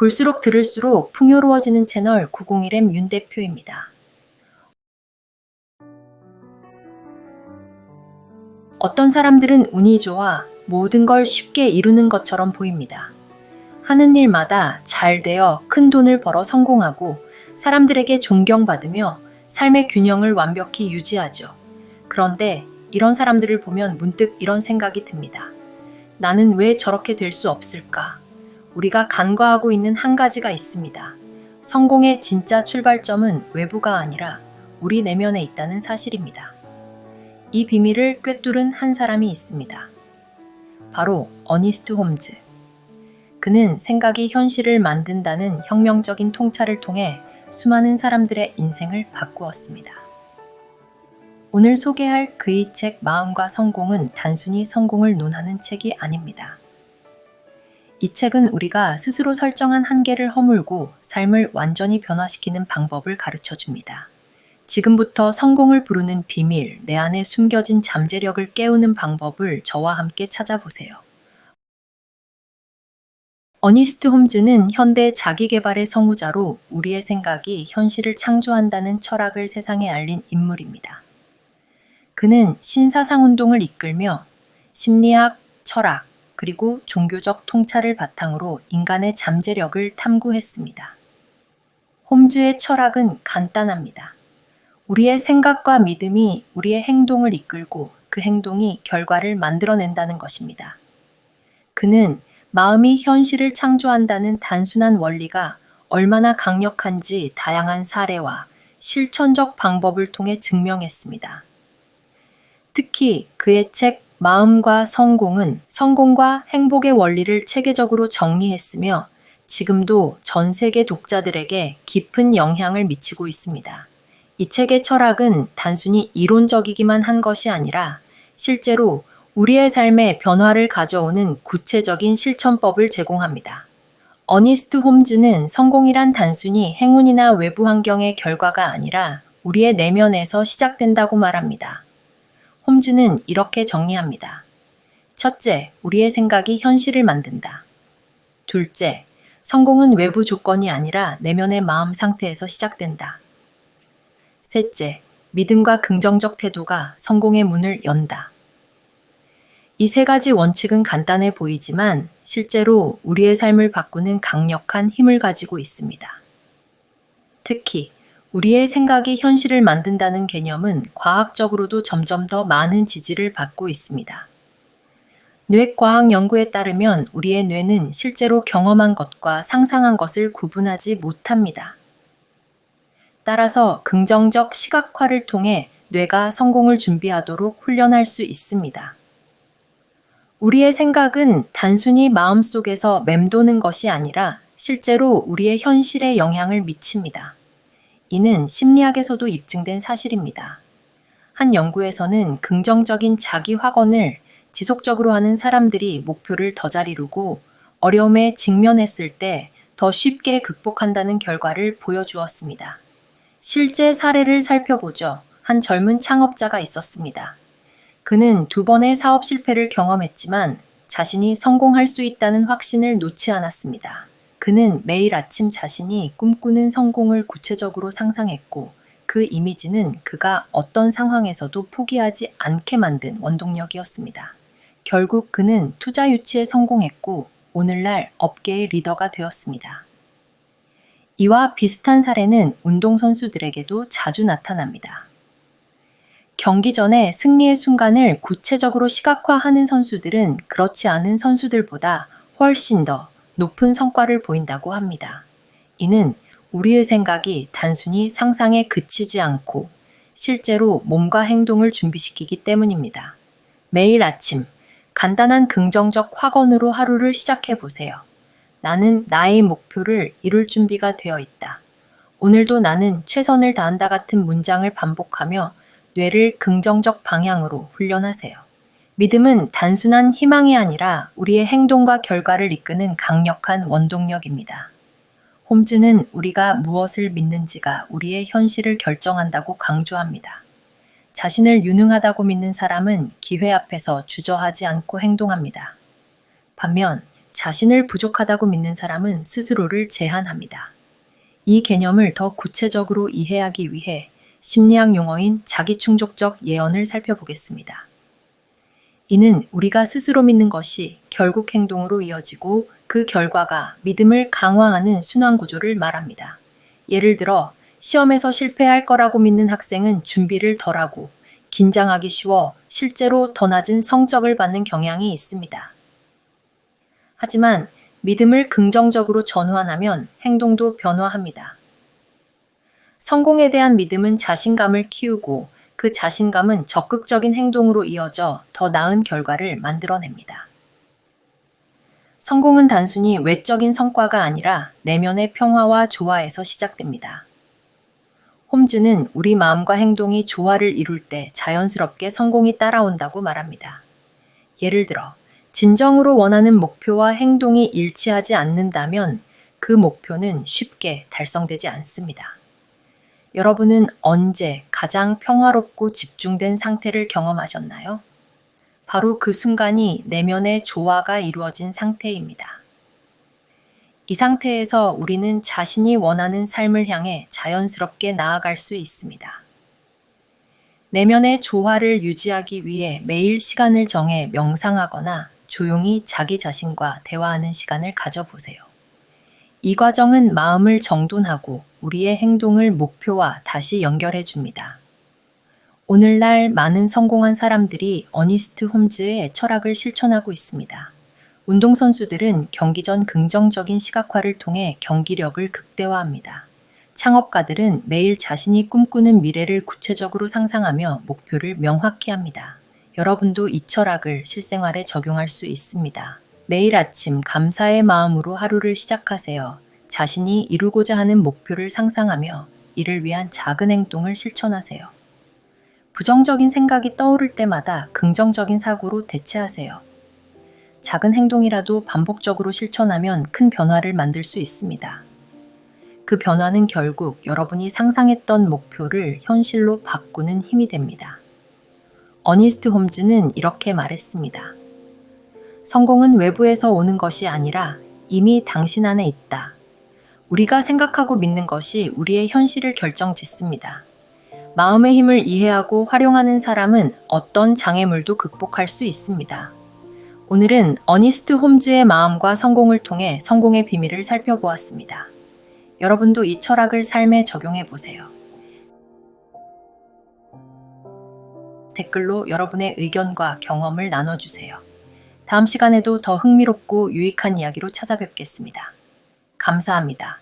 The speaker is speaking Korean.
볼수록 들을수록 풍요로워지는 채널 901M 윤 대표입니다. 어떤 사람들은 운이 좋아 모든 걸 쉽게 이루는 것처럼 보입니다. 하는 일마다 잘 되어 큰 돈을 벌어 성공하고 사람들에게 존경받으며 삶의 균형을 완벽히 유지하죠. 그런데 이런 사람들을 보면 문득 이런 생각이 듭니다. 나는 왜 저렇게 될 수 없을까? 우리가 간과하고 있는 한 가지가 있습니다. 성공의 진짜 출발점은 외부가 아니라 우리 내면에 있다는 사실입니다. 이 비밀을 꿰뚫은 한 사람이 있습니다. 바로 어니스트 홈즈. 그는 생각이 현실을 만든다는 혁명적인 통찰을 통해 수많은 사람들의 인생을 바꾸었습니다. 오늘 소개할 그의 책 마음과 성공은 단순히 성공을 논하는 책이 아닙니다. 이 책은 우리가 스스로 설정한 한계를 허물고 삶을 완전히 변화시키는 방법을 가르쳐 줍니다. 지금부터 성공을 부르는 비밀, 내 안에 숨겨진 잠재력을 깨우는 방법을 저와 함께 찾아보세요. 어니스트 홈즈는 현대 자기계발의 성우자로 우리의 생각이 현실을 창조한다는 철학을 세상에 알린 인물입니다. 그는 신사상운동을 이끌며 심리학, 철학, 그리고 종교적 통찰을 바탕으로 인간의 잠재력을 탐구했습니다. 홈즈의 철학은 간단합니다. 우리의 생각과 믿음이 우리의 행동을 이끌고 그 행동이 결과를 만들어낸다는 것입니다. 그는 마음이 현실을 창조한다는 단순한 원리가 얼마나 강력한지 다양한 사례와 실천적 방법을 통해 증명했습니다. 특히 그의 책 마음과 성공은 성공과 행복의 원리를 체계적으로 정리했으며 지금도 전 세계 독자들에게 깊은 영향을 미치고 있습니다. 이 책의 철학은 단순히 이론적이기만 한 것이 아니라 실제로 우리의 삶에 변화를 가져오는 구체적인 실천법을 제공합니다. 어니스트 홈즈는 성공이란 단순히 행운이나 외부 환경의 결과가 아니라 우리의 내면에서 시작된다고 말합니다. 홈즈는 이렇게 정리합니다. 첫째, 우리의 생각이 현실을 만든다. 둘째, 성공은 외부 조건이 아니라 내면의 마음 상태에서 시작된다. 셋째, 믿음과 긍정적 태도가 성공의 문을 연다. 이 세 가지 원칙은 간단해 보이지만 실제로 우리의 삶을 바꾸는 강력한 힘을 가지고 있습니다. 특히 우리의 생각이 현실을 만든다는 개념은 과학적으로도 점점 더 많은 지지를 받고 있습니다. 뇌과학 연구에 따르면 우리의 뇌는 실제로 경험한 것과 상상한 것을 구분하지 못합니다. 따라서 긍정적 시각화를 통해 뇌가 성공을 준비하도록 훈련할 수 있습니다. 우리의 생각은 단순히 마음속에서 맴도는 것이 아니라 실제로 우리의 현실에 영향을 미칩니다. 이는 심리학에서도 입증된 사실입니다. 한 연구에서는 긍정적인 자기 확언을 지속적으로 하는 사람들이 목표를 더 잘 이루고 어려움에 직면했을 때 더 쉽게 극복한다는 결과를 보여주었습니다. 실제 사례를 살펴보죠. 한 젊은 창업자가 있었습니다. 그는 2번의 사업 실패를 경험했지만 자신이 성공할 수 있다는 확신을 놓지 않았습니다. 그는 매일 아침 자신이 꿈꾸는 성공을 구체적으로 상상했고 그 이미지는 그가 어떤 상황에서도 포기하지 않게 만든 원동력이었습니다. 결국 그는 투자 유치에 성공했고 오늘날 업계의 리더가 되었습니다. 이와 비슷한 사례는 운동선수들에게도 자주 나타납니다. 경기 전에 승리의 순간을 구체적으로 시각화하는 선수들은 그렇지 않은 선수들보다 훨씬 더 높은 성과를 보인다고 합니다. 이는 우리의 생각이 단순히 상상에 그치지 않고 실제로 몸과 행동을 준비시키기 때문입니다. 매일 아침 간단한 긍정적 확언으로 하루를 시작해 보세요. 나는 나의 목표를 이룰 준비가 되어 있다. 오늘도 나는 최선을 다한다 같은 문장을 반복하며 뇌를 긍정적 방향으로 훈련하세요. 믿음은 단순한 희망이 아니라 우리의 행동과 결과를 이끄는 강력한 원동력입니다. 홈즈는 우리가 무엇을 믿는지가 우리의 현실을 결정한다고 강조합니다. 자신을 유능하다고 믿는 사람은 기회 앞에서 주저하지 않고 행동합니다. 반면 자신을 부족하다고 믿는 사람은 스스로를 제한합니다. 이 개념을 더 구체적으로 이해하기 위해 심리학 용어인 자기충족적 예언을 살펴보겠습니다. 이는 우리가 스스로 믿는 것이 결국 행동으로 이어지고 그 결과가 믿음을 강화하는 순환 구조를 말합니다. 예를 들어 시험에서 실패할 거라고 믿는 학생은 준비를 덜하고 긴장하기 쉬워 실제로 더 낮은 성적을 받는 경향이 있습니다. 하지만 믿음을 긍정적으로 전환하면 행동도 변화합니다. 성공에 대한 믿음은 자신감을 키우고 그 자신감은 적극적인 행동으로 이어져 더 나은 결과를 만들어냅니다. 성공은 단순히 외적인 성과가 아니라 내면의 평화와 조화에서 시작됩니다. 홈즈는 우리 마음과 행동이 조화를 이룰 때 자연스럽게 성공이 따라온다고 말합니다. 예를 들어, 진정으로 원하는 목표와 행동이 일치하지 않는다면 그 목표는 쉽게 달성되지 않습니다. 여러분은 언제 가장 평화롭고 집중된 상태를 경험하셨나요? 바로 그 순간이 내면의 조화가 이루어진 상태입니다. 이 상태에서 우리는 자신이 원하는 삶을 향해 자연스럽게 나아갈 수 있습니다. 내면의 조화를 유지하기 위해 매일 시간을 정해 명상하거나 조용히 자기 자신과 대화하는 시간을 가져보세요. 이 과정은 마음을 정돈하고 우리의 행동을 목표와 다시 연결해 줍니다. 오늘날 많은 성공한 사람들이 어니스트 홈즈의 철학을 실천하고 있습니다. 운동선수들은 경기 전 긍정적인 시각화를 통해 경기력을 극대화합니다. 창업가들은 매일 자신이 꿈꾸는 미래를 구체적으로 상상하며 목표를 명확히 합니다. 여러분도 이 철학을 실생활에 적용할 수 있습니다. 매일 아침 감사의 마음으로 하루를 시작하세요. 자신이 이루고자 하는 목표를 상상하며 이를 위한 작은 행동을 실천하세요. 부정적인 생각이 떠오를 때마다 긍정적인 사고로 대체하세요. 작은 행동이라도 반복적으로 실천하면 큰 변화를 만들 수 있습니다. 그 변화는 결국 여러분이 상상했던 목표를 현실로 바꾸는 힘이 됩니다. 어니스트 홈즈는 이렇게 말했습니다. 성공은 외부에서 오는 것이 아니라 이미 당신 안에 있다. 우리가 생각하고 믿는 것이 우리의 현실을 결정짓습니다. 마음의 힘을 이해하고 활용하는 사람은 어떤 장애물도 극복할 수 있습니다. 오늘은 어니스트 홈즈의 마음과 성공을 통해 성공의 비밀을 살펴보았습니다. 여러분도 이 철학을 삶에 적용해 보세요. 댓글로 여러분의 의견과 경험을 나눠주세요. 다음 시간에도 더 흥미롭고 유익한 이야기로 찾아뵙겠습니다. 감사합니다.